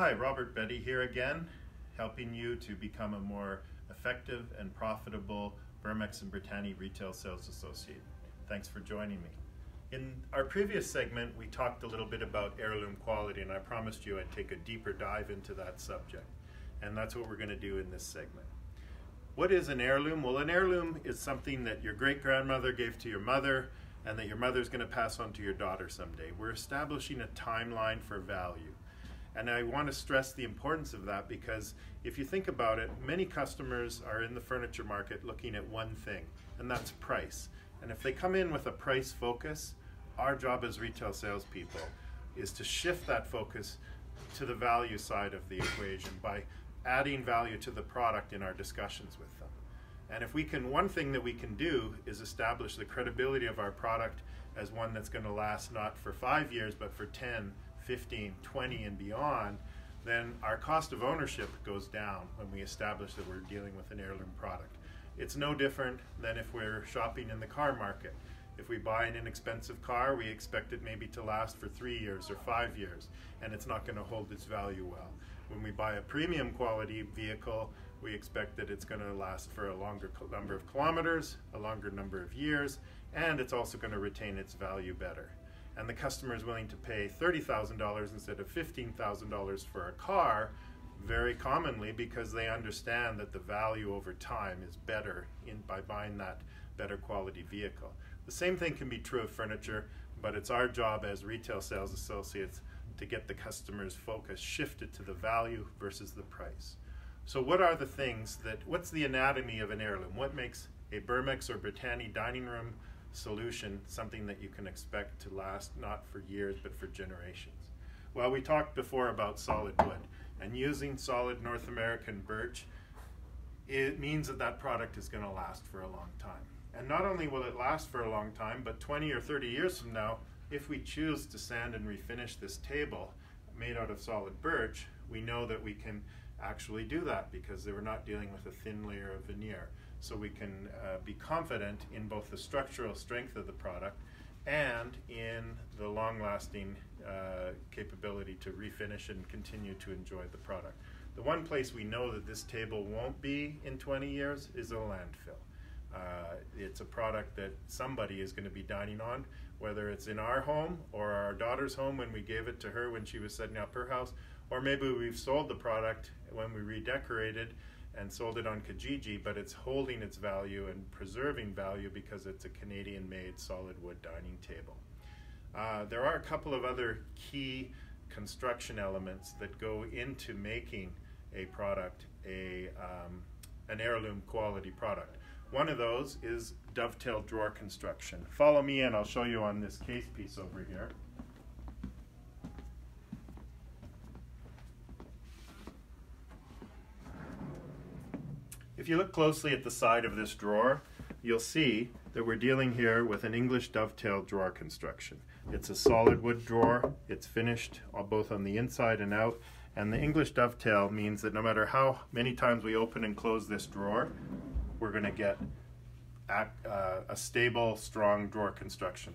Hi, Robert Betty here again, helping you to become a more effective and profitable Bermex and Bertanie retail sales associate. Thanks for joining me. In our previous segment, we talked a little bit about heirloom quality, and I promised you I'd take a deeper dive into that subject. And that's what we're going to do in this segment. What is an heirloom? Well, an heirloom is something that your great-grandmother gave to your mother and that your mother's going to pass on to your daughter someday. We're establishing a timeline for value. And I want to stress the importance of that because if you think about it, many customers are in the furniture market looking at one thing, and that's price. And if they come in with a price focus, our job as retail salespeople is to shift that focus to the value side of the equation by adding value to the product in our discussions with them. And if we can, one thing that we can do is establish the credibility of our product as one that's going to last not for 5 years, but for 10, 15, 20 and beyond, then our cost of ownership goes down when we establish that we're dealing with an heirloom product. It's no different than if we're shopping in the car market. If we buy an inexpensive car, we expect it maybe to last for 3 years or 5 years, and it's not going to hold its value well. When we buy a premium quality vehicle, we expect that it's going to last for a longer number of kilometers, a longer number of years, and it's also going to retain its value better. And the customer is willing to pay $30,000 instead of $15,000 for a car, very commonly because they understand that the value over time is better by buying that better quality vehicle. The same thing can be true of furniture, but it's our job as retail sales associates to get the customer's focus shifted to the value versus the price. So what are the things what's the anatomy of an heirloom? What makes a Bermex or Bertanie dining room solution something that you can expect to last not for years but for generations? Well, we talked before about solid wood, and using solid North American birch, it means that that product is going to last for a long time. And not only will it last for a long time, but 20 or 30 years from now, if we choose to sand and refinish this table made out of solid birch, we know that we can actually do that because we're not dealing with a thin layer of veneer. So we can be confident in both the structural strength of the product and in the long-lasting capability to refinish and continue to enjoy the product. The one place we know that this table won't be in 20 years is a landfill. It's a product that somebody is going to be dining on, whether it's in our home or our daughter's home when we gave it to her when she was setting up her house, or maybe we've sold the product when we redecorated and sold it on Kijiji, but it's holding its value and preserving value because it's a Canadian-made solid wood dining table. There are a couple of other key construction elements that go into making a product an heirloom quality product. One of those is dovetail drawer construction. Follow me and I'll show you on this case piece over here. If you look closely at the side of this drawer, you'll see that we're dealing here with an English dovetail drawer construction. It's a solid wood drawer. It's finished both on the inside and out. And the English dovetail means that no matter how many times we open and close this drawer, we're going to get a stable, strong drawer construction.